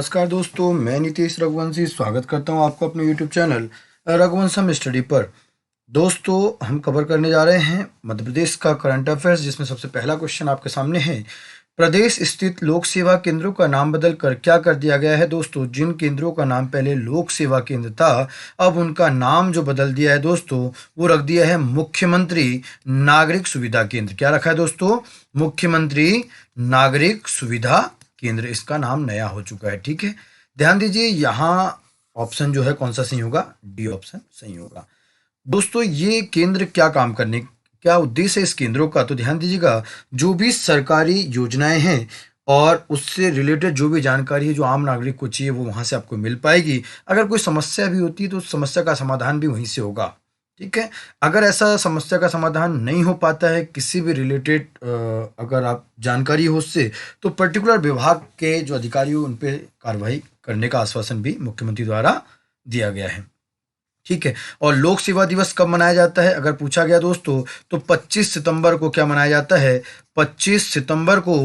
नमस्कार दोस्तों, मैं नीतीश रघुवंशी स्वागत करता हूं आपको अपने YouTube चैनल रघुवंशम स्टडी पर। दोस्तों, हम कवर करने जा रहे हैं मध्य प्रदेश का करंट अफेयर्स, जिसमें सबसे पहला क्वेश्चन आपके सामने है। प्रदेश स्थित लोक सेवा केंद्रों का नाम बदल कर क्या कर दिया गया है? दोस्तों, जिन केंद्रों का नाम पहले लोक सेवा केंद्र था, अब उनका नाम जो बदल दिया है दोस्तों, वो रख दिया है मुख्यमंत्री नागरिक सुविधा केंद्र। क्या रखा है दोस्तों? मुख्यमंत्री नागरिक सुविधा केंद्र, इसका नाम नया हो चुका है। ठीक है, ध्यान दीजिए, यहाँ ऑप्शन जो है कौन सा सही होगा? डी ऑप्शन सही होगा। दोस्तों, ये केंद्र क्या उद्देश्य है इस केंद्रों का? तो ध्यान दीजिएगा, जो भी सरकारी योजनाएं हैं और उससे रिलेटेड जो भी जानकारी है जो आम नागरिक को चाहिए, वो वहां से आपको मिल पाएगी। अगर कोई समस्या भी होती है तो उस समस्या का समाधान भी वहीं से होगा। ठीक है, अगर ऐसा समस्या का समाधान नहीं हो पाता है किसी भी रिलेटेड, अगर आप जानकारी हो उससे, तो पर्टिकुलर विभाग के जो अधिकारी हो उन पे कार्रवाई करने का आश्वासन भी मुख्यमंत्री द्वारा दिया गया है। ठीक है, और लोक सेवा दिवस कब मनाया जाता है अगर पूछा गया दोस्तों, तो 25 सितंबर को क्या मनाया जाता है? 25 सितंबर को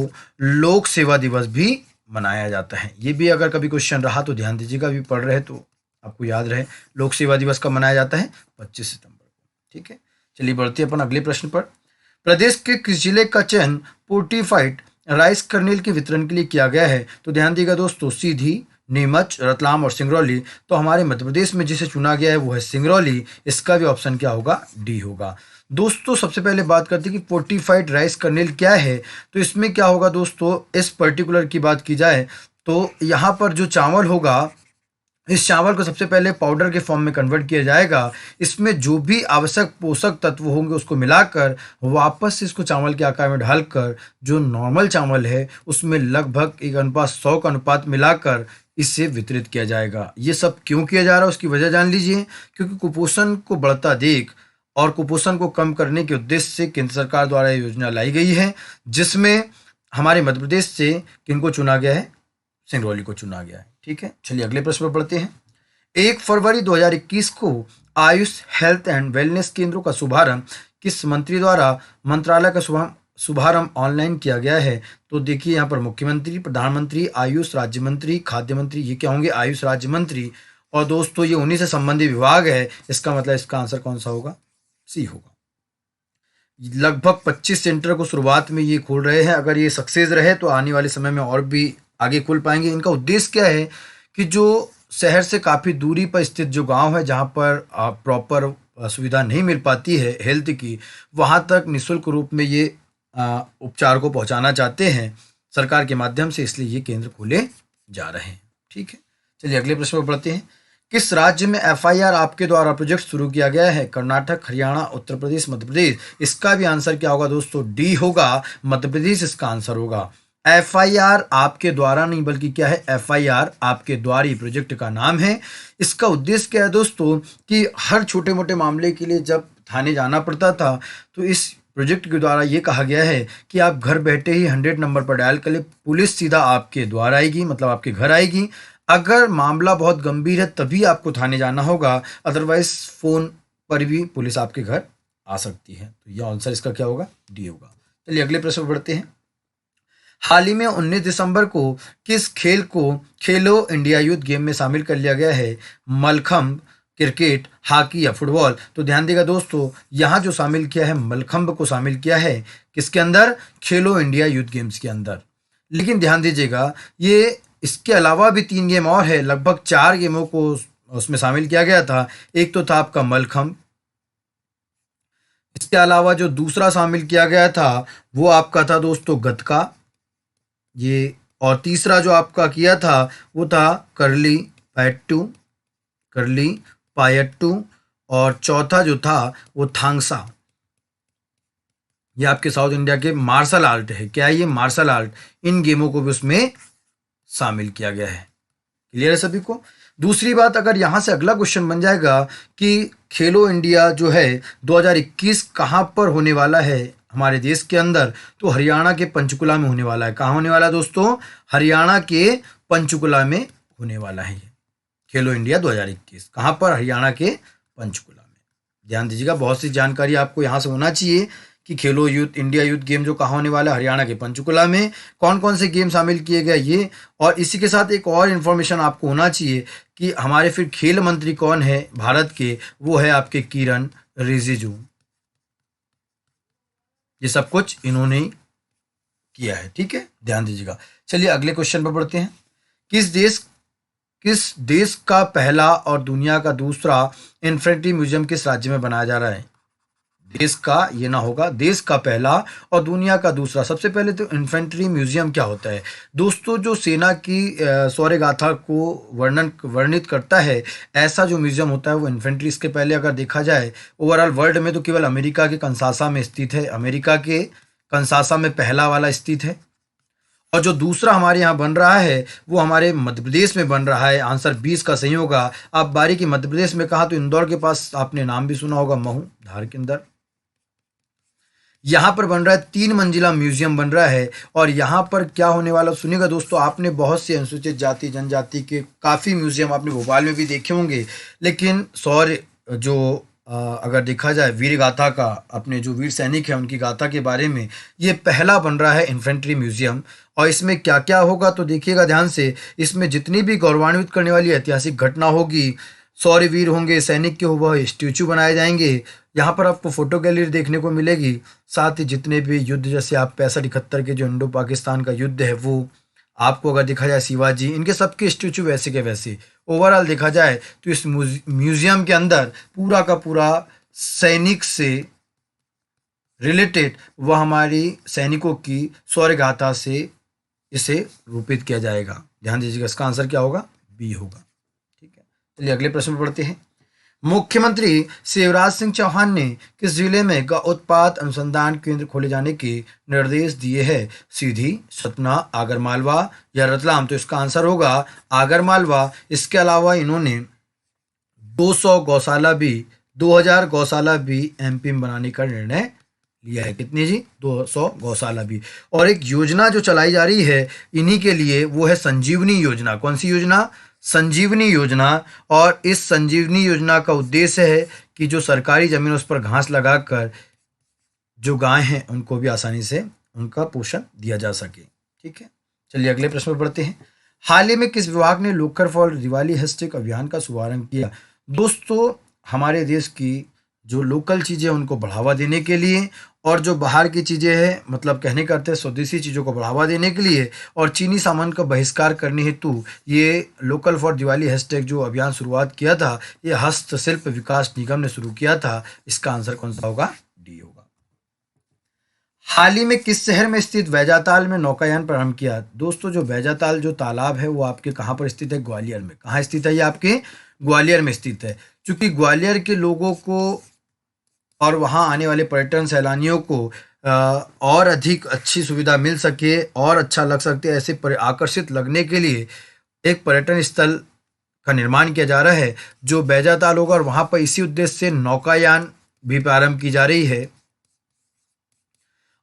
लोक सेवा दिवस भी मनाया जाता है। ये भी अगर कभी क्वेश्चन रहा तो ध्यान दीजिएगा, अभी पढ़ रहे तो आपको याद रहे, लोक सेवा दिवस कब मनाया जाता है? 25 सितंबर को। ठीक है, चलिए बढ़ते हैं अपन अगले प्रश्न पर। प्रदेश के किस जिले का चयन फोर्टिफाइड राइस कर्नेल के वितरण के लिए किया गया है? तो ध्यान दीजिएगा दोस्तों, सीधी, नीमच, रतलाम और सिंगरौली। तो हमारे मध्य प्रदेश में जिसे चुना गया है वो है सिंगरौली। इसका भी ऑप्शन क्या होगा? डी होगा। दोस्तों, सबसे पहले बात करते हैं कि फोर्टिफाइड राइस कर्नेल क्या है। तो इसमें क्या होगा दोस्तों, इस पर्टिकुलर की बात की जाए तो यहाँ पर जो चावल होगा, इस चावल को सबसे पहले पाउडर के फॉर्म में कन्वर्ट किया जाएगा। इसमें जो भी आवश्यक पोषक तत्व होंगे उसको मिलाकर वापस से इसको चावल के आकार में ढालकर जो नॉर्मल चावल है उसमें लगभग 1:100 का अनुपात मिलाकर इसे वितरित किया जाएगा। ये सब क्यों किया जा रहा है उसकी वजह जान लीजिए। क्योंकि कुपोषण को बढ़ता देख और कुपोषण को कम करने के उद्देश्य से केंद्र सरकार द्वारा ये योजना लाई गई है, जिसमें हमारे मध्य प्रदेश से किनको चुना गया है? सिंगरौली को चुना गया है। ठीक है, चलिए अगले प्रश्न पर बढ़ते हैं। 1 फरवरी 2021 को आयुष हेल्थ एंड वेलनेस केंद्रों का शुभारंभ किस मंत्री द्वारा मंत्रालय का शुभारंभ ऑनलाइन किया गया है? तो देखिए, यहाँ पर मुख्यमंत्री, प्रधानमंत्री, आयुष राज्य मंत्री, खाद्य मंत्री, ये क्या होंगे? आयुष राज्य मंत्री। और दोस्तों, ये उन्हीं से संबंधित विभाग है, इसका मतलब इसका आंसर कौन सा होगा? सी होगा। लगभग 25 सेंटर को शुरुआत में ये खोल रहे हैं। अगर ये सक्सेस रहे तो आने वाले समय में और भी आगे खुल पाएंगे। इनका उद्देश्य क्या है कि जो शहर से काफ़ी दूरी पर स्थित जो गांव है, जहां पर प्रॉपर सुविधा नहीं मिल पाती है हेल्थ की, वहां तक निःशुल्क रूप में ये उपचार को पहुंचाना चाहते हैं सरकार के माध्यम से, इसलिए ये केंद्र खोले जा रहे हैं। ठीक है, चलिए अगले प्रश्न पर बढ़ते हैं। किस राज्य में FIR आपके द्वारा प्रोजेक्ट शुरू किया गया है? कर्नाटक, हरियाणा, उत्तर प्रदेश, मध्य प्रदेश। इसका भी आंसर क्या होगा दोस्तों? डी होगा। मध्य प्रदेश इसका आंसर होगा। FIR आपके द्वारा नहीं, बल्कि क्या है? FIR आपके द्वारी प्रोजेक्ट का नाम है। इसका उद्देश्य क्या है दोस्तों कि हर छोटे मोटे मामले के लिए जब थाने जाना पड़ता था, तो इस प्रोजेक्ट के द्वारा ये कहा गया है कि आप घर बैठे ही 100 नंबर पर डायल कर ले, पुलिस सीधा आपके द्वार आएगी, मतलब आपके घर आएगी। अगर मामला बहुत गंभीर है तभी आपको थाने जाना होगा, अदरवाइज फोन पर भी पुलिस आपके घर आ सकती है। तो यह आंसर इसका क्या होगा? डी होगा। चलिए अगले प्रश्न पर बढ़ते हैं। हाल ही में 19 दिसंबर को किस खेल को खेलो इंडिया यूथ गेम में शामिल कर लिया गया है? मलखंब, क्रिकेट, हॉकी या फुटबॉल? तो ध्यान देगा दोस्तों, यहाँ जो शामिल किया है मलखंब को शामिल किया है किसके अंदर? खेलो इंडिया यूथ गेम्स के अंदर। लेकिन ध्यान दीजिएगा, ये इसके अलावा भी 3 गेम और है, लगभग 4 गेमों को उसमें शामिल किया गया था। एक तो था आपका मलखंब, इसके अलावा जो दूसरा शामिल किया गया था वो आपका था दोस्तों गतका, ये, और तीसरा जो आपका किया था वो था करली पायट्टू, और चौथा जो था वो थांगसा। ये आपके साउथ इंडिया के मार्शल आर्ट है। क्या है ये? Martial art. इन गेमों को भी उसमें शामिल किया गया है। क्लियर है सभी को? दूसरी बात, अगर यहाँ से अगला क्वेश्चन बन जाएगा कि खेलो इंडिया जो है 2021 कहाँ पर होने वाला है हमारे देश के अंदर, तो हरियाणा के पंचकुला में होने वाला है। कहाँ होने वाला है दोस्तों? हरियाणा के पंचकुला में होने वाला है। खेलो इंडिया 2021 कहाँ पर? हरियाणा के पंचकुला में। ध्यान दीजिएगा, बहुत सी जानकारी आपको यहाँ से होना चाहिए कि खेलो यूथ इंडिया यूथ गेम जो कहाँ होने वाला है, हरियाणा के पंचकुला में। कौन कौन से गेम शामिल किए गए ये, और इसी के साथ एक और इन्फॉर्मेशन आपको होना चाहिए कि हमारे फिर खेल मंत्री कौन है भारत के, वो है आपके किरण रिजिजू। ये सब कुछ इन्होंने ही किया है, ठीक है, ध्यान दीजिएगा। चलिए अगले क्वेश्चन पर बढ़ते हैं। किस देश किस देश का पहला और दुनिया का दूसरा इन्फेंट्री म्यूजियम किस राज्य में बनाया जा रहा है? देश का ये ना होगा, देश का पहला और दुनिया का दूसरा। सबसे पहले तो इन्फेंट्री म्यूजियम क्या होता है दोस्तों? जो सेना की शौर्य गाथा को वर्णित करता है, ऐसा जो म्यूजियम होता है वो इन्फेंट्री। इसके पहले अगर देखा जाए ओवरऑल वर्ल्ड में तो केवल अमेरिका के कंसासा में स्थित है, अमेरिका के कंसासा में पहला वाला स्थित है। और जो दूसरा हमारे यहाँ बन रहा है वो हमारे मध्य प्रदेश में बन रहा है। आंसर 20 का सही होगा। आप बारीकी मध्य प्रदेश में कहा तो इंदौर के पास आपने नाम भी सुना होगा, महू, धार के अंदर। यहाँ पर बन रहा है 3 मंजिला म्यूजियम बन रहा है। और यहाँ पर क्या होने वाला सुनिएगा दोस्तों, आपने बहुत से अनुसूचित जाति जनजाति के काफ़ी म्यूजियम आपने भोपाल में भी देखे होंगे, लेकिन शौर्य जो अगर देखा जाए वीर गाथा का, अपने जो वीर सैनिक हैं उनकी गाथा के बारे में ये पहला बन रहा है इन्फेंट्री म्यूजियम। और इसमें क्या क्या होगा तो देखिएगा ध्यान से, इसमें जितनी भी गौरवान्वित करने वाली ऐतिहासिक घटना होगी, शौर्य वीर होंगे, सैनिक के हुए स्टैचू बनाए जाएंगे, यहाँ पर आपको फोटो गैलरी देखने को मिलेगी। साथ ही जितने भी युद्ध, जैसे आप 65-71 के जो इंडो पाकिस्तान का युद्ध है वो आपको अगर देखा जाए, शिवाजी, इनके सबके स्टैचू वैसे के वैसे। ओवरऑल देखा जाए तो इस म्यूजियम के अंदर पूरा का पूरा सैनिक से रिलेटेड वह हमारी सैनिकों की शौर्य गाथा से इसे रूपित किया जाएगा। ध्यान दीजिएगा, इसका आंसर क्या होगा? बी होगा, ठीक है। चलिए अगले प्रश्न पर बढ़ते हैं। मुख्यमंत्री शिवराज सिंह चौहान ने किस जिले में गौ उत्पाद अनुसंधान केंद्र खोले जाने के निर्देश दिए हैं? सीधी, सतना, आगरमालवा या रतलाम? तो इसका आंसर होगा आगरमालवा। इसके अलावा इन्होंने 200 गौशाला भी 2000 गौशाला भी एमपी में बनाने का निर्णय लिया है। कितनी जी? 200 गौशाला भी। और एक योजना जो चलाई जा रही है इन्हीं के लिए, वो है संजीवनी योजना। कौन सी योजना? संजीवनी योजना। और इस संजीवनी योजना का उद्देश्य है कि जो सरकारी जमीन उस पर घास लगाकर जो गाय हैं उनको भी आसानी से उनका पोषण दिया जा सके, ठीक है। चलिए अगले प्रश्न पर बढ़ते हैं। हाल ही में किस विभाग ने लोकल फॉर दिवाली हैशटैग अभियान का शुभारंभ किया? दोस्तों हमारे देश की जो लोकल चीज़ें उनको बढ़ावा देने के लिए, और जो बाहर की चीज़ें हैं, मतलब कहने का अर्थ है स्वदेशी चीज़ों को बढ़ावा देने के लिए और चीनी सामान का बहिष्कार करने हेतु ये लोकल फॉर दिवाली हैशटैग जो अभियान शुरुआत किया था, ये हस्तशिल्प विकास निगम ने शुरू किया था। इसका आंसर कौन सा होगा? डी होगा। हाल ही में किस शहर में स्थित बैजाताल में नौकायान प्रारंभ किया? दोस्तों जो बैजाताल जो तालाब है वो आपके कहाँ पर स्थित है? ग्वालियर में। कहाँ स्थित है ये? आपके ग्वालियर में स्थित है। क्योंकि ग्वालियर के लोगों को और वहाँ आने वाले पर्यटन सैलानियों को और अधिक अच्छी सुविधा मिल सके और अच्छा लग सकते, ऐसे आकर्षित लगने के लिए एक पर्यटन स्थल का निर्माण किया जा रहा है जो बैजाताल होगा। और वहाँ पर इसी उद्देश्य से नौकायान भी प्रारंभ की जा रही है,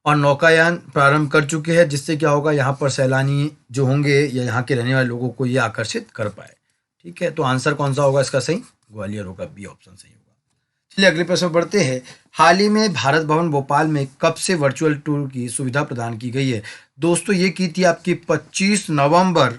और नौकायान प्रारंभ कर चुके हैं, जिससे क्या होगा, यहाँ पर सैलानी जो होंगे या यहाँ के रहने वाले लोगों को ये आकर्षित कर पाए, ठीक है। तो आंसर कौन सा होगा इसका? सही ग्वालियर होगा, बी ऑप्शन सही होगा। चलिए अगले प्रश्न बढ़ते हैं। हाल ही में भारत भवन भोपाल में कब से वर्चुअल टूर की सुविधा प्रदान की गई है? दोस्तों ये की थी आपकी 25 नवंबर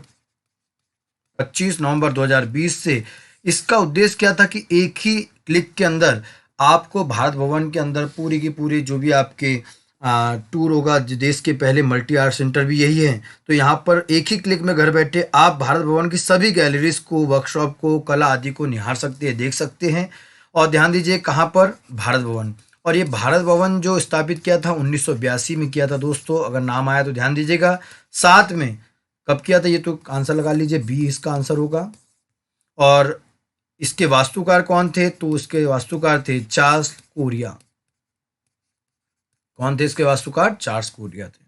2020 से। इसका उद्देश्य क्या था कि एक ही क्लिक के अंदर आपको भारत भवन के अंदर पूरी की पूरी जो भी आपके टूर होगा, देश के पहले मल्टी आर्ट सेंटर भी यही है, तो यहाँ पर एक ही क्लिक में घर बैठे आप भारत भवन की सभी गैलरीज को, वर्कशॉप को, कला आदि को निहार सकते हैं, देख सकते हैं। और ध्यान दीजिए कहाँ पर? भारत भवन। और ये भारत भवन जो स्थापित किया था 1982 में किया था दोस्तों। अगर नाम आया तो ध्यान दीजिएगा। साथ में कब किया था ये तो आंसर लगा लीजिए, बी इसका आंसर होगा। और इसके वास्तुकार कौन थे? तो इसके वास्तुकार थे चार्ल्स कोरिया। कौन थे इसके वास्तुकार? चार्ल्स कोरिया थे।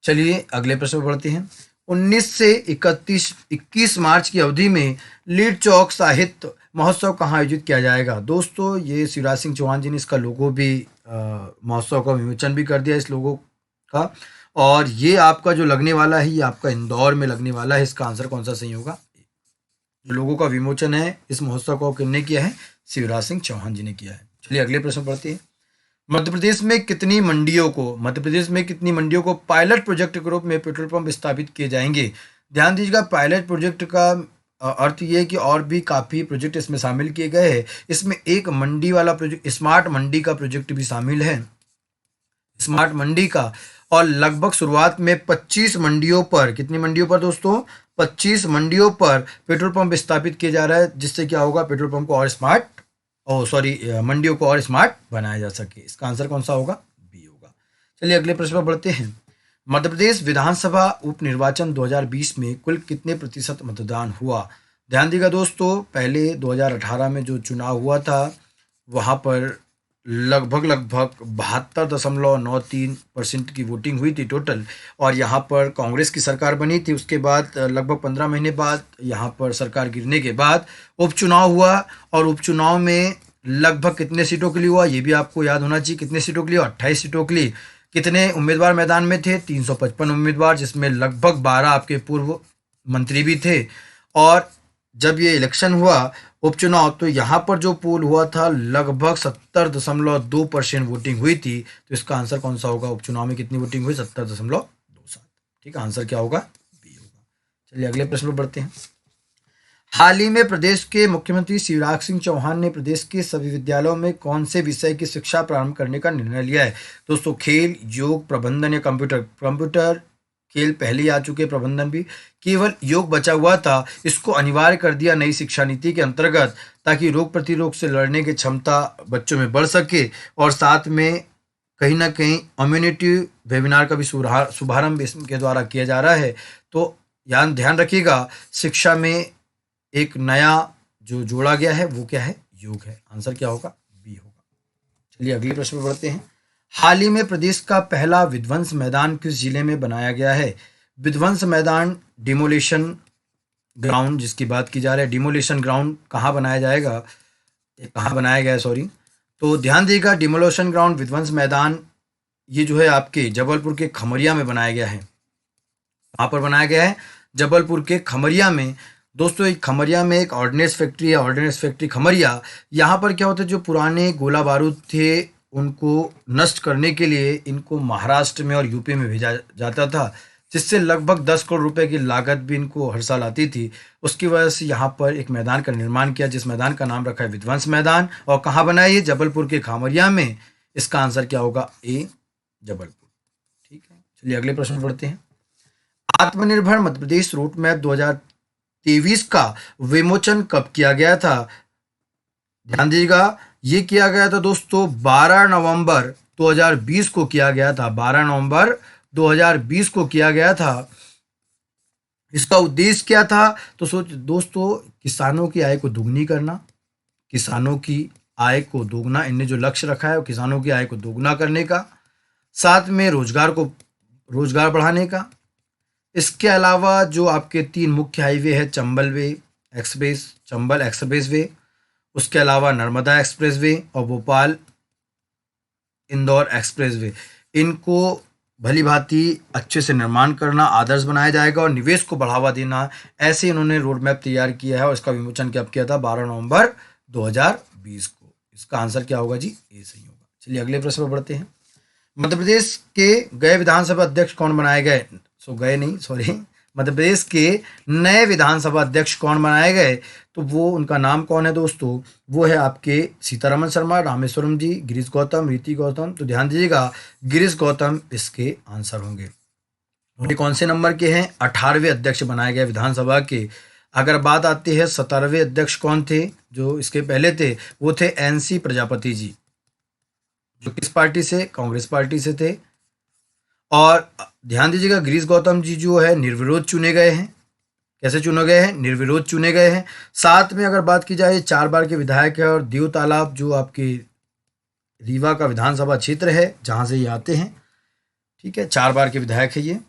चलिए अगले प्रश्न पर बढ़ते हैं। 19 से 21 मार्च की अवधि में लीड चौक साहित्य महोत्सव कहाँ आयोजित किया जाएगा? दोस्तों ये शिवराज सिंह चौहान जी ने इसका लोगो भी महोत्सव का विमोचन भी कर दिया इस लोगो का। और ये आपका जो लगने वाला है ये आपका इंदौर में लगने वाला है। इसका आंसर कौन सा सही होगा? जो लोगों का विमोचन है इस महोत्सव को किसने किया है? शिवराज सिंह चौहान जी ने किया है। चलिए अगले प्रश्न पढ़ते हैं। मध्य प्रदेश में कितनी मंडियों को पायलट प्रोजेक्ट के रूप में पेट्रोल पंप स्थापित किए जाएंगे। ध्यान दीजिएगा, पायलट प्रोजेक्ट का अर्थ ये है कि और भी काफ़ी प्रोजेक्ट इसमें शामिल किए गए हैं। इसमें एक मंडी वाला प्रोजेक्ट, स्मार्ट मंडी का प्रोजेक्ट भी शामिल है, स्मार्ट मंडी का। और लगभग शुरुआत में 25 मंडियों पर, कितनी मंडियों पर दोस्तों, 25 मंडियों पर पेट्रोल पंप स्थापित किया जा रहा है, जिससे क्या होगा, पेट्रोल पंप को और स्मार्ट, मंडियों को और स्मार्ट बनाया जा सके। इसका आंसर कौन सा होगा, बी होगा। चलिए अगले प्रश्न पर बढ़ते हैं। मध्य प्रदेश विधानसभा उपनिर्वाचन 2020 में कुल कितने प्रतिशत मतदान हुआ। ध्यान दीजिएगा दोस्तों, पहले 2018 में जो चुनाव हुआ था वहाँ पर लगभग 72.93% की वोटिंग हुई थी टोटल, और यहाँ पर कांग्रेस की सरकार बनी थी। उसके बाद लगभग 15 महीने बाद यहाँ पर सरकार गिरने के बाद उपचुनाव हुआ, और उपचुनाव में लगभग कितने सीटों के लिए हुआ ये भी आपको याद होना चाहिए। कितने सीटों के लिए, 28 सीटों के लिए। कितने उम्मीदवार मैदान में थे, 355 उम्मीदवार, जिसमें लगभग 12 आपके पूर्व मंत्री भी थे। और जब ये इलेक्शन हुआ उपचुनाव, तो यहाँ पर जो पोल हुआ था लगभग 70.2% वोटिंग हुई थी। तो इसका आंसर कौन सा होगा, उपचुनाव में कितनी वोटिंग हुई, 70.27। ठीक है, आंसर क्या होगा, बी होगा। चलिए अगले प्रश्न पर बढ़ते हैं। हाल ही में प्रदेश के मुख्यमंत्री शिवराज सिंह चौहान ने प्रदेश के सभी विद्यालयों में कौन से विषय की शिक्षा प्रारंभ करने का निर्णय लिया है। दोस्तों, खेल, योग, प्रबंधन या कंप्यूटर। खेल पहले ही आ चुके, प्रबंधन भी। केवल योग बचा हुआ था, इसको अनिवार्य कर दिया नई शिक्षा नीति के अंतर्गत, ताकि रोग प्रतिरोग से लड़ने की क्षमता बच्चों में बढ़ सके। और साथ में कहीं ना कहीं इम्यूनिटी वेबिनार का भी शुभारंभ इसके द्वारा किया जा रहा है। तो ध्यान रखिएगा, शिक्षा में एक नया जो जोड़ा गया है वो क्या है, योग है। आंसर क्या होगा, बी होगा। चलिए अगले प्रश्न पर बढ़ते हैं। हाल ही में प्रदेश का पहला विध्वंस मैदान किस जिले में बनाया गया है। विध्वंस मैदान, डिमोलिशन ग्राउंड जिसकी बात की जा रही है, डिमोलिशन ग्राउंड कहाँ बनाया जाएगा, कहाँ बनाया गया है, सॉरी। तो ध्यान दीजिएगा, डिमोलिशन ग्राउंड, विध्वंस मैदान, ये जो है आपके जबलपुर के खमरिया में बनाया गया है। कहाँ पर बनाया गया है, जबलपुर के खमरिया में। दोस्तों, एक खमरिया में एक ऑर्डिनेंस फैक्ट्री है, ऑर्डिनेंस फैक्ट्री खमरिया। यहाँ पर क्या होता है, जो पुराने गोला बारूद थे उनको नष्ट करने के लिए इनको महाराष्ट्र में और यूपी में भेजा जाता था, जिससे लगभग 10 करोड़ रुपए की लागत भी इनको हर साल आती थी। उसकी वजह से यहाँ पर एक मैदान का निर्माण किया, जिस मैदान का नाम रखा है विध्वंस मैदान। और कहाँ बना है ये, जबलपुर के खमरिया में। इसका आंसर क्या होगा, ए, जबलपुर। ठीक है, चलिए अगले प्रश्न पढ़ते हैं। आत्मनिर्भर मध्य प्रदेश रूट मैप 2023 का विमोचन कब किया गया था। ध्यान दीजिएगा, ये किया गया था दोस्तों 12 नवंबर 2020 को किया गया था, 12 नवंबर 2020 को किया गया था। इसका उद्देश्य क्या था, तो दोस्तों, किसानों की आय को दुगनी करना, किसानों की आय को दोगुना, इनने जो लक्ष्य रखा है वो किसानों की आय को दोगुना करने का, साथ में रोजगार बढ़ाने का। इसके अलावा जो आपके 3 मुख्य हाईवे है, चंबल एक्सप्रेस वे, उसके अलावा नर्मदा एक्सप्रेस वे और भोपाल इंदौर एक्सप्रेस वे, इनको भली भांति अच्छे से निर्माण करना, आदर्श बनाया जाएगा और निवेश को बढ़ावा देना। ऐसे इन्होंने रोड मैप तैयार किया है और इसका विमोचन कब किया था, 12 नवंबर 2020 को। इसका आंसर क्या होगा जी, ए सही होगा। चलिए अगले प्रश्न पर बढ़ते हैं। मध्य प्रदेश के गए विधानसभा अध्यक्ष कौन बनाए गए, मध्य प्रदेश के नए विधानसभा अध्यक्ष कौन बनाए गए, तो वो उनका नाम कौन है दोस्तों, वो है आपके सीतारमण शर्मा, रामेश्वरम जी, गिरीश गौतम, रीति गौतम। तो ध्यान दीजिएगा, गिरीश गौतम इसके आंसर होंगे। ये कौन से नंबर के हैं, 18वें अध्यक्ष बनाए गए विधानसभा के। अगर बात आती है 17वें अध्यक्ष कौन थे जो इसके पहले थे, वो थे NC प्रजापति जी, जो किस पार्टी से, कांग्रेस पार्टी से थे। और ध्यान दीजिएगा, गिरीश गौतम जी जो है निर्विरोध चुने गए हैं। कैसे चुने गए हैं, निर्विरोध चुने गए हैं। साथ में अगर बात की जाए 4 बार के विधायक है, और दीव तालाब जो आपके रीवा का विधानसभा क्षेत्र है जहां से ये आते हैं, ठीक है, 4 बार के विधायक है ये।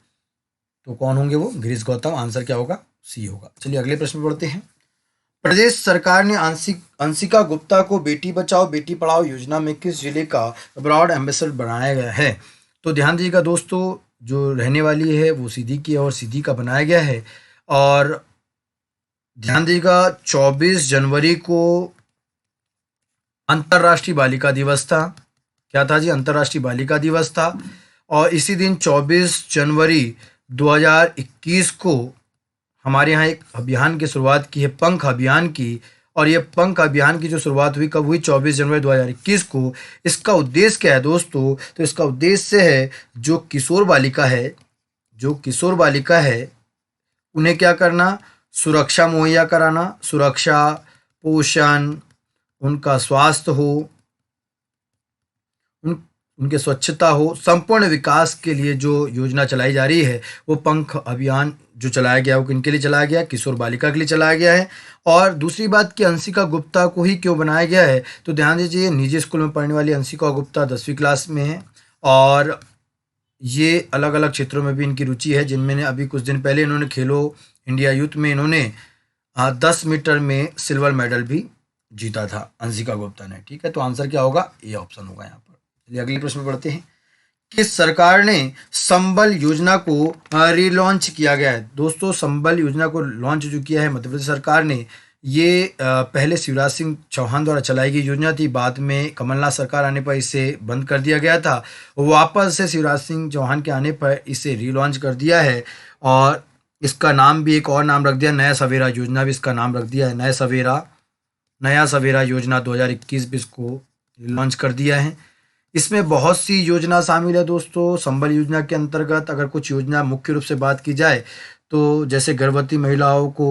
तो कौन होंगे वो, गिरीश गौतम। आंसर क्या होगा, सी होगा। चलिए अगले प्रश्न पर बढ़ते हैं। प्रदेश सरकार ने अंशिका गुप्ता को बेटी बचाओ बेटी पढ़ाओ योजना में किस जिले का ब्रॉड एम्बेसडर बनाया गया है। तो ध्यान दीजिएगा दोस्तों, जो रहने वाली है वो सीधी की और सीधी का बनाया गया है। और ध्यान दीजिएगा, 24 जनवरी को अंतर्राष्ट्रीय बालिका दिवस था। क्या था जी? अंतर्राष्ट्रीय बालिका दिवस था। और इसी दिन 24 जनवरी 2021 को हमारे यहाँ एक अभियान की शुरुआत की है, पंख अभियान की। और ये पंख अभियान की जो शुरुआत हुई कब हुई? 24 जनवरी 2021 को। इसका उद्देश्य क्या है दोस्तों? तो इसका उद्देश्य है जो किशोर बालिका है उन्हें क्या करना? सुरक्षा मुहैया कराना, सुरक्षा, पोषण, उनका स्वास्थ्य हो, उन उनके स्वच्छता हो, संपूर्ण विकास के लिए जो योजना चलाई जा रही है वो पंख अभियान जो चलाया गया वो किनके लिए चलाया गया? किशोर बालिका के लिए चलाया गया है। और दूसरी बात कि अंशिका गुप्ता को ही क्यों बनाया गया है? तो ध्यान दीजिए, निजी स्कूल में पढ़ने वाली अंशिका गुप्ता 10वीं क्लास में है और ये अलग अलग क्षेत्रों में भी इनकी रुचि है, जिनमें अभी कुछ दिन पहले इन्होंने खेलो इंडिया यूथ में इन्होंने 10 मीटर में सिल्वर मेडल भी जीता था अंशिका गुप्ता ने। ठीक है, तो आंसर क्या होगा? ए ऑप्शन होगा यहाँ पर। चलिए अगले प्रश्न में बढ़ते हैं। किस सरकार ने संबल योजना को रीलॉन्च किया गया है? दोस्तों, संबल योजना को लॉन्च जो किया है मध्य प्रदेश सरकार ने, ये पहले शिवराज सिंह चौहान द्वारा चलाई गई योजना थी। बाद में कमलनाथ सरकार आने पर इसे बंद कर दिया गया था। वापस से शिवराज सिंह चौहान के आने पर इसे रीलॉन्च कर दिया है और इसका नाम भी एक और नाम रख दिया, नया सवेरा योजना भी इसका नाम रख दिया है। नया सवेरा योजना 2021 भी इसको लॉन्च कर दिया है। इसमें बहुत सी योजना शामिल है दोस्तों। संबल योजना के अंतर्गत अगर कुछ योजना मुख्य रूप से बात की जाए तो जैसे गर्भवती महिलाओं को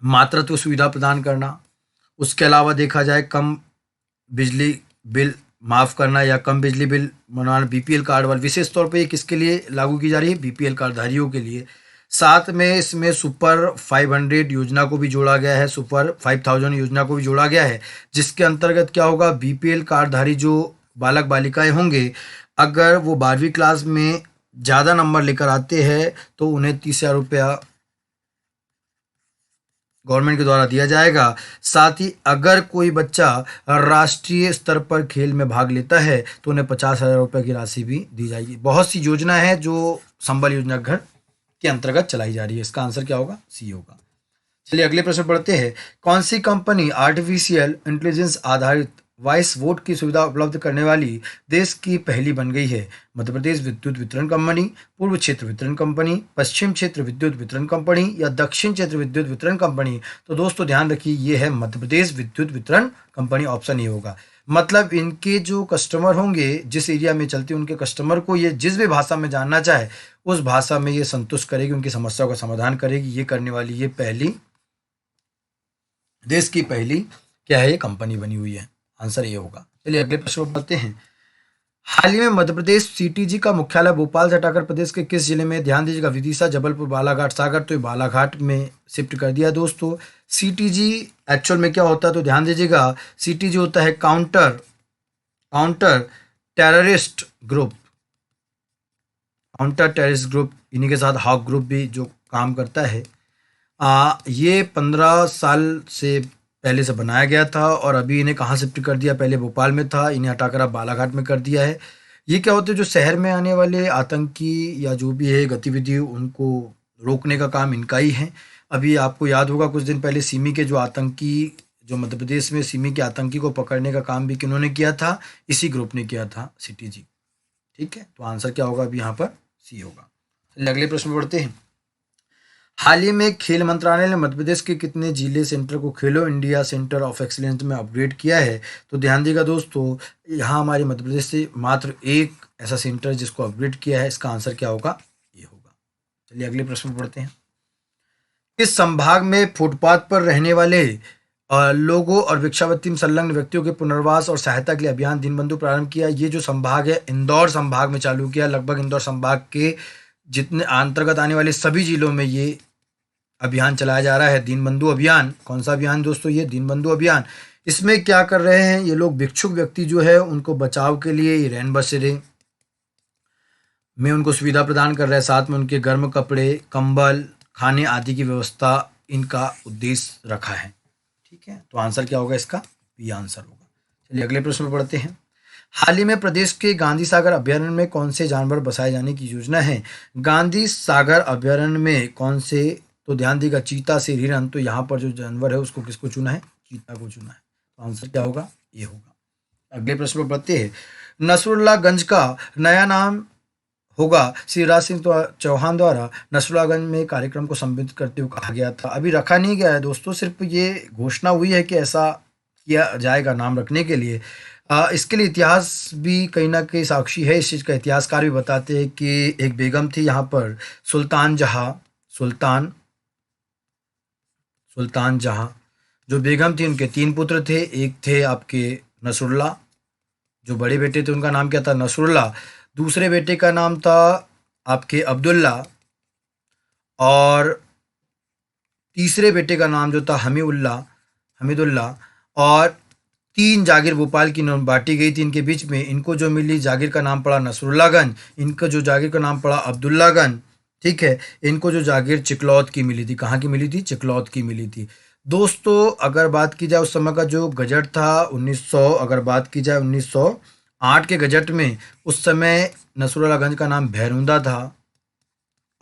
मातृत्व सुविधा प्रदान करना, उसके अलावा देखा जाए कम बिजली बिल माफ़ करना या कम बिजली बिल बनाना, बीपीएल कार्ड वाले, विशेष तौर पे ये किसके लिए लागू की जा रही है? बीपीएल कार्डधारियों के लिए। साथ में इसमें सुपर 500 योजना को भी जोड़ा गया है, सुपर 5000 योजना को भी जोड़ा गया है, जिसके अंतर्गत क्या होगा? बीपीएल कार्डधारी जो बालक बालिकाएं होंगे, अगर वो 12वीं क्लास में ज़्यादा नंबर लेकर आते हैं तो उन्हें 30,000 रुपया गवर्नमेंट के द्वारा दिया जाएगा। साथ ही अगर कोई बच्चा राष्ट्रीय स्तर पर खेल में भाग लेता है तो उन्हें 50,000 रुपये की राशि भी दी जाएगी। बहुत सी योजना है जो संबल योजना घर के अंतर्गत चलाई जा रही है। इसका आंसर क्या होगा? सी होगा। चलिए अगले प्रश्न पढ़ते हैं। कौन सी कंपनी आर्टिफिशियल इंटेलिजेंस आधारित वॉइस वोट की सुविधा उपलब्ध करने वाली देश की पहली बन गई है? मध्य प्रदेश विद्युत वितरण कंपनी, पूर्व क्षेत्र वितरण कंपनी, पश्चिम क्षेत्र विद्युत वितरण कंपनी या दक्षिण क्षेत्र विद्युत वितरण कंपनी? तो दोस्तों ध्यान रखिए, ये है मध्य प्रदेश विद्युत वितरण कंपनी, ऑप्शन ए होगा। मतलब इनके जो कस्टमर होंगे, जिस एरिया में चलती है उनके कस्टमर को ये जिस भी भाषा में जानना चाहे उस भाषा में ये संतुष्ट करेगी, उनकी समस्याओं का समाधान करेगी। ये करने वाली ये पहली देश की पहली क्या है? ये कंपनी बनी हुई है। आंसर ये होगा। चलिए अगले प्रश्न पर बढ़ते हैं। हाल ही में मध्य प्रदेश सीटीजी का मुख्यालय भोपाल से हटाकर प्रदेश के किस जिले में? ध्यान दीजिएगा, विदिशा, जबलपुर, बालाघाट, सागर, तो ये बालाघाट में शिफ्ट कर दिया दोस्तों। सीटीजी एक्चुअल में क्या होता है? तो ध्यान दीजिएगा, सीटीजी होता है counter terrorist group. Counter terrorist group, इन्हीं के साथ हॉक ग्रुप भी जो काम करता है। ये 15 साल से पहले से बनाया गया था और अभी इन्हें कहाँ शिफ्ट कर दिया? पहले भोपाल में था, इन्हें हटाकर अब बालाघाट में कर दिया है। ये क्या होते हैं? जो शहर में आने वाले आतंकी या जो भी है गतिविधि, उनको रोकने का काम इनका ही है। अभी आपको याद होगा कुछ दिन पहले सिमी के जो मध्य प्रदेश में सिमी के आतंकी को पकड़ने का काम भी किन्होंने किया था? इसी ग्रुप ने किया था, सीटीजी। ठीक है, तो आंसर क्या होगा? अभी यहाँ पर सी होगा। चलिए अगले प्रश्न बढ़ते हैं। हाल ही में खेल मंत्रालय ने मध्य प्रदेश के कितने जिले सेंटर को खेलो इंडिया सेंटर ऑफ एक्सीलेंस में अपग्रेड किया है? तो ध्यान देगा दोस्तों, यहाँ हमारे मध्य प्रदेश से मात्र एक ऐसा सेंटर जिसको अपग्रेड किया है। इसका आंसर क्या होगा? ये होगा। चलिए अगले प्रश्न पर पढ़ते हैं। किस संभाग में फुटपाथ पर रहने वाले लोगों और भिक्षावृत्ति में संलग्न व्यक्तियों के पुनर्वास और सहायता के लिए अभियान दीनबंधु प्रारंभ किया? ये जो संभाग है इंदौर संभाग में चालू किया। लगभग इंदौर संभाग के जितने अंतर्गत आने वाले सभी जिलों में ये अभियान चलाया जा रहा है, दीनबंधु अभियान। कौन सा अभियान दोस्तों? ये दीनबंधु अभियान। इसमें क्या कर रहे हैं ये लोग? भिक्षुक व्यक्ति जो है उनको बचाव के लिए रैन बसेरे में उनको सुविधा प्रदान कर रहे हैं। साथ में उनके गर्म कपड़े, कंबल, खाने आदि की व्यवस्था इनका उद्देश्य रखा है। ठीक है, तो आंसर क्या होगा इसका? ये आंसर होगा। चलिए अगले प्रश्न पर पढ़ते हैं। हाल ही में प्रदेश के गांधी सागर अभ्यारण्य में कौन से जानवर बसाए जाने की योजना है? गांधी सागर अभ्यारण्य में कौन से? तो ध्यान देगा, चीता से हिरन। तो यहाँ पर जो जानवर है उसको किसको चुना है? चीता को चुना है। तो आंसर क्या होगा? ये होगा। अगले प्रश्न पर बढ़ते हैं। नसरुल्लागंज का नया नाम होगा। शिवराज सिंह चौहान द्वारा नसरुल्लागंज में कार्यक्रम को संबोधित करते हुए कहा गया था। अभी रखा नहीं गया है दोस्तों, सिर्फ ये घोषणा हुई है कि ऐसा किया जाएगा नाम रखने के लिए। इसके लिए इतिहास भी कहीं ना कहीं साक्षी है इस चीज़ का। इतिहासकार भी बताते हैं कि एक बेगम थी यहाँ पर, सुल्तान जहाँ, सुल्तान सुल्तान जहाँ, जो बेगम थी उनके 3 पुत्र थे। एक थे आपके नसरुल्ला, जो बड़े बेटे थे उनका नाम क्या था, नसरुल्ला। दूसरे बेटे का नाम था आपके अब्दुल्ला, और तीसरे बेटे का नाम जो था हमीदुल्ला। और 3 जागीर भोपाल की बांटी गई थी इनके बीच में। इनको जो मिली जागीर का नाम पड़ा नसरुल्लागंज, इनको जो जागीर का नाम पड़ा अब्दुल्लागंज। ठीक है, इनको जो जागीर चिकलौत की मिली थी, कहाँ की मिली थी, चिकलौत की मिली थी। दोस्तों अगर बात की जाए उस समय का जो गजट था 1900, अगर बात की जाए 1908 के गजट में, उस समय नसरुल्लागंज का नाम भैरुंदा था,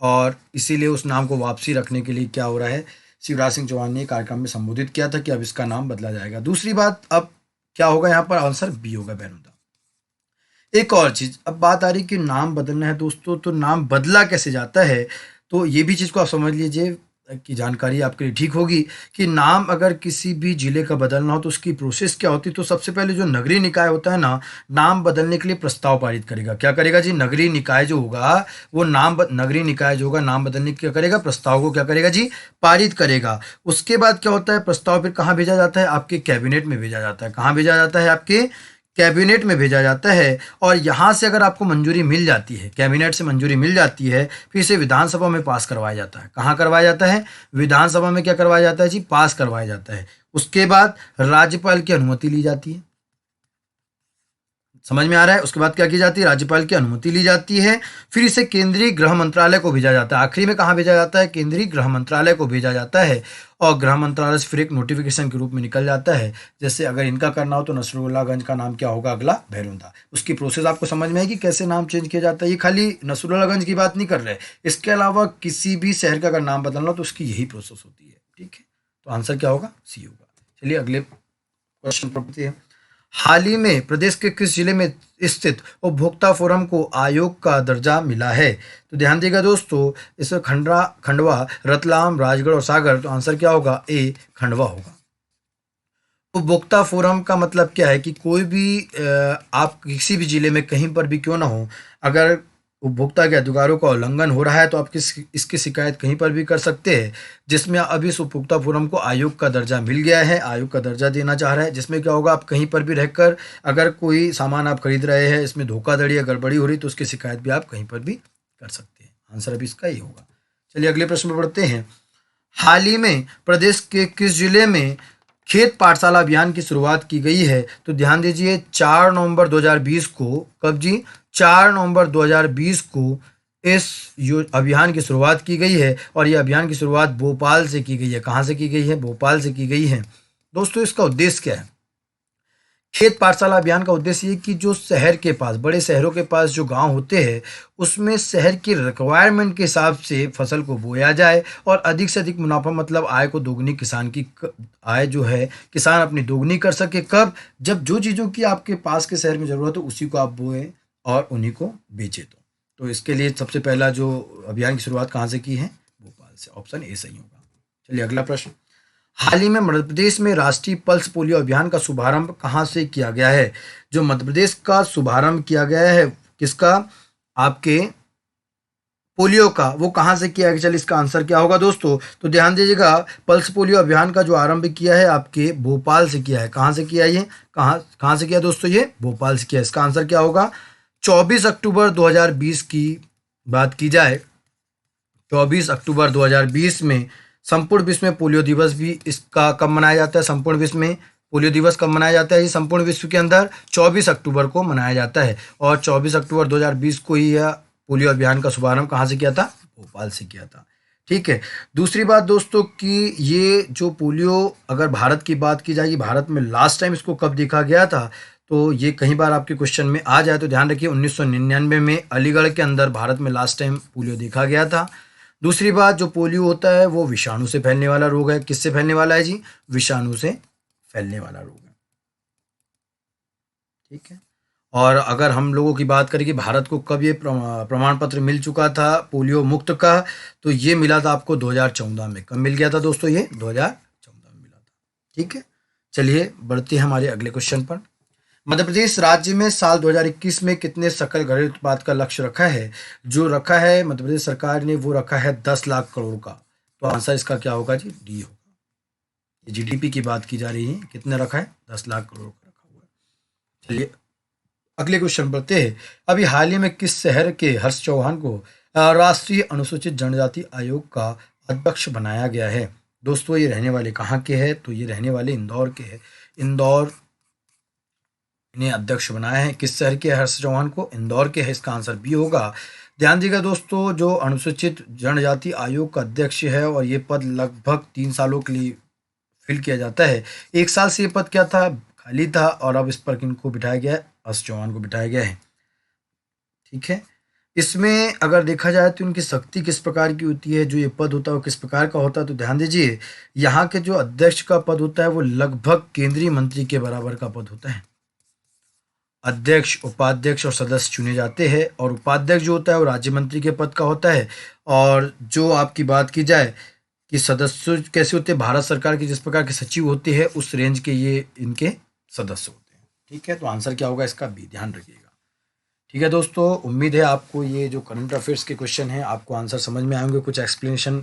और इसीलिए उस नाम को वापसी रखने के लिए क्या हो रहा है, शिवराज सिंह चौहान ने कार्यक्रम में संबोधित किया था कि अब इसका नाम बदला जाएगा। दूसरी बात, अब क्या होगा यहाँ पर, आंसर बी होगा, भैरुंदा। एक और चीज, अब बात आ रही कि नाम बदलना है दोस्तों, तो नाम बदला कैसे जाता है, तो ये भी चीज को आप समझ लीजिए कि जानकारी आपके लिए ठीक होगी कि नाम अगर किसी भी जिले का बदलना हो तो उसकी प्रोसेस क्या होती है। तो सबसे पहले जो नगरीय निकाय होता है ना, नाम बदलने के लिए प्रस्ताव पारित करेगा। क्या करेगा जी, नगरीय निकाय जो होगा वो नगरीय निकाय जो होगा नाम बदलने की क्या करेगा, प्रस्ताव को क्या करेगा जी, पारित करेगा। उसके बाद क्या होता है, प्रस्ताव फिर कहाँ भेजा जाता है, आपके कैबिनेट में भेजा जाता है। कहाँ भेजा जाता है, आपके कैबिनेट में भेजा जाता है। और यहाँ से अगर आपको मंजूरी मिल जाती है, कैबिनेट से मंजूरी मिल जाती है, फिर इसे विधानसभा में पास करवाया जाता है। कहाँ करवाया जाता है, विधानसभा में क्या करवाया जाता है जी, पास करवाया जाता है। उसके बाद राज्यपाल की अनुमति ली जाती है। समझ में आ रहा है, उसके बाद क्या की जाती है, राज्यपाल की अनुमति ली जाती है। फिर इसे केंद्रीय गृह मंत्रालय को भेजा जाता है। आखिरी में कहाँ भेजा जाता है, केंद्रीय गृह मंत्रालय को भेजा जाता है। और गृह मंत्रालय से फिर एक नोटिफिकेशन के रूप में निकल जाता है। जैसे अगर इनका करना हो तो नसरुल्लागंज का नाम क्या होगा, अगला भैरुंदा। उसकी प्रोसेस आपको समझ में आएगी कैसे नाम चेंज किया जाता है। ये खाली नसरुल्लागंज की बात नहीं कर रहे, इसके अलावा किसी भी शहर का अगर नाम बदलना हो तो उसकी यही प्रोसेस होती है। ठीक है, तो आंसर क्या होगा, सी होगा। चलिए अगले क्वेश्चन पर बढ़ते हैं। हाल ही में प्रदेश के किस जिले में स्थित उपभोक्ता फोरम को आयोग का दर्जा मिला है, तो ध्यान देगा दोस्तों, इसमें खंडवा, रतलाम, राजगढ़ और सागर। तो आंसर क्या होगा, ए खंडवा होगा। उपभोक्ता फोरम का मतलब क्या है कि कोई भी आप किसी भी जिले में कहीं पर भी क्यों ना हो, अगर उपभोक्ता के अधिकारों का उल्लंघन हो रहा है तो आप इसकी शिकायत कहीं पर भी कर सकते हैं। जिसमें अब इस उपभोक्ता फोरम को आयोग का दर्जा मिल गया है, आयोग का दर्जा देना चाह रहा है। जिसमें क्या होगा, आप कहीं पर भी रहकर अगर कोई सामान आप खरीद रहे हैं, इसमें धोखाधड़ी या गड़बड़ी हो रही तो उसकी शिकायत भी आप कहीं पर भी कर सकते हैं। आंसर अभी इसका ही होगा। चलिए अगले प्रश्न पर बढ़ते हैं। हाल ही में प्रदेश के किस जिले में खेत पाठशाला अभियान की शुरुआत की गई है, तो ध्यान दीजिए 4 नवंबर 2020 को, कब जी, 4 नवंबर 2020 को इस अभियान की शुरुआत की गई है। और यह अभियान की शुरुआत भोपाल से की गई है। कहाँ से की गई है, भोपाल से की गई है। दोस्तों इसका उद्देश्य क्या है, खेत पाठशाला अभियान का उद्देश्य ये कि जो शहर के पास, बड़े शहरों के पास जो गांव होते हैं, उसमें शहर की रिक्वायरमेंट के हिसाब से फसल को बोया जाए और अधिक से अधिक मुनाफा, मतलब आय को दोगुनी, किसान की आय जो है किसान अपनी दोगुनी कर सके। कब, जब जो चीज़ों की आपके पास के शहर में ज़रूरत हो उसी को आप बोए और उन्हीं को बेचे। तो इसके लिए सबसे पहला जो अभियान की शुरुआत कहाँ से की है, भोपाल से। ऑप्शन ए सही होगा। चलिए अगला प्रश्न। हाल ही में मध्य प्रदेश में राष्ट्रीय पल्स पोलियो अभियान का शुभारंभ कहाँ से किया गया है। जो मध्य प्रदेश का शुभारंभ किया गया है, किसका, आपके पोलियो का, वो कहाँ से किया गया। चलिए इसका आंसर क्या होगा दोस्तों, तो ध्यान दीजिएगा, पल्स पोलियो अभियान का जो आरंभ किया है आपके भोपाल से किया है। कहाँ से किया है ये, कहाँ कहाँ से किया दोस्तों, ये भोपाल से किया है। इसका आंसर क्या होगा, 24 अक्टूबर 2020 की बात की जाए, 24 अक्टूबर 2020 में संपूर्ण विश्व में पोलियो दिवस भी इसका कब मनाया जाता है, संपूर्ण विश्व में पोलियो दिवस कब मनाया जाता है, ये संपूर्ण विश्व के अंदर 24 अक्टूबर को मनाया जाता है। और 24 अक्टूबर 2020 को ही यह पोलियो अभियान का शुभारंभ कहाँ से किया था, भोपाल से किया था। ठीक है, दूसरी बात दोस्तों कि ये जो पोलियो, अगर भारत की बात की जाएगी, भारत में लास्ट टाइम इसको कब देखा गया था, तो ये कई बार आपके क्वेश्चन में आ जाए, तो ध्यान रखिए 1999 में अलीगढ़ के अंदर भारत में लास्ट टाइम पोलियो देखा गया था। दूसरी बात, जो पोलियो होता है वो विषाणु से फैलने वाला रोग है। किससे फैलने वाला है जी, विषाणु से फैलने वाला रोग है। ठीक है, और अगर हम लोगों की बात करें कि भारत को कब ये प्रमाण पत्र मिल चुका था पोलियो मुक्त का, तो ये मिला था आपको 2014 में। कब मिल गया था दोस्तों? ये 2014 में मिला था। ठीक है, चलिए बढ़ते हैं हमारे अगले क्वेश्चन पर। मध्य प्रदेश राज्य में साल 2021 में कितने सकल घरेलू उत्पाद का लक्ष्य रखा है? जो रखा है मध्य प्रदेश सरकार ने वो रखा है 10 लाख करोड़ का। तो आंसर इसका क्या होगा जी? डी होगा। ये जीडीपी की बात की जा रही है, कितने रखा है? 10 लाख करोड़ का रखा हुआ है। चलिए अगले क्वेश्चन बढ़ते हैं। अभी हाल ही में किस शहर के हर्ष चौहान को राष्ट्रीय अनुसूचित जनजाति आयोग का अध्यक्ष बनाया गया है? दोस्तों ये रहने वाले कहाँ के हैं? तो ये रहने वाले इंदौर के हैं। इंदौर ने अध्यक्ष बनाया है। किस शहर के हर्ष चौहान को? इंदौर के है। इसका आंसर बी होगा। ध्यान दीजिएगा दोस्तों, जो अनुसूचित जनजाति आयोग का अध्यक्ष है और ये पद लगभग 3 सालों के लिए फिल किया जाता है। 1 साल से ये पद क्या था? खाली था, और अब इस पर किनको बिठाया गया है? हर्ष चौहान को बिठाया गया है। ठीक है, इसमें अगर देखा जाए तो इनकी शक्ति किस प्रकार की होती है, जो ये पद होता है वो किस प्रकार का होता है? तो ध्यान दीजिए, यहाँ के जो अध्यक्ष का पद होता है वो लगभग केंद्रीय मंत्री के बराबर का पद होता है। अध्यक्ष, उपाध्यक्ष और सदस्य चुने जाते हैं, और उपाध्यक्ष जो होता है वो राज्य मंत्री के पद का होता है। और जो आपकी बात की जाए कि सदस्य कैसे होते हैं, भारत सरकार के जिस प्रकार के सचिव होते हैं उस रेंज के ये इनके सदस्य होते हैं। ठीक है, तो आंसर क्या होगा इसका? भी ध्यान रखिएगा। ठीक है दोस्तों, उम्मीद है आपको ये जो करंट अफेयर्स के क्वेश्चन हैं आपको आंसर समझ में आएंगे। कुछ एक्सप्लेनेशन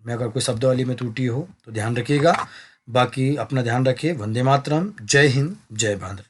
में अगर कोई शब्दावली में त्रुटि हो तो ध्यान रखिएगा। बाकी अपना ध्यान रखिए। वंदे मातरम, जय हिंद, जय भारत।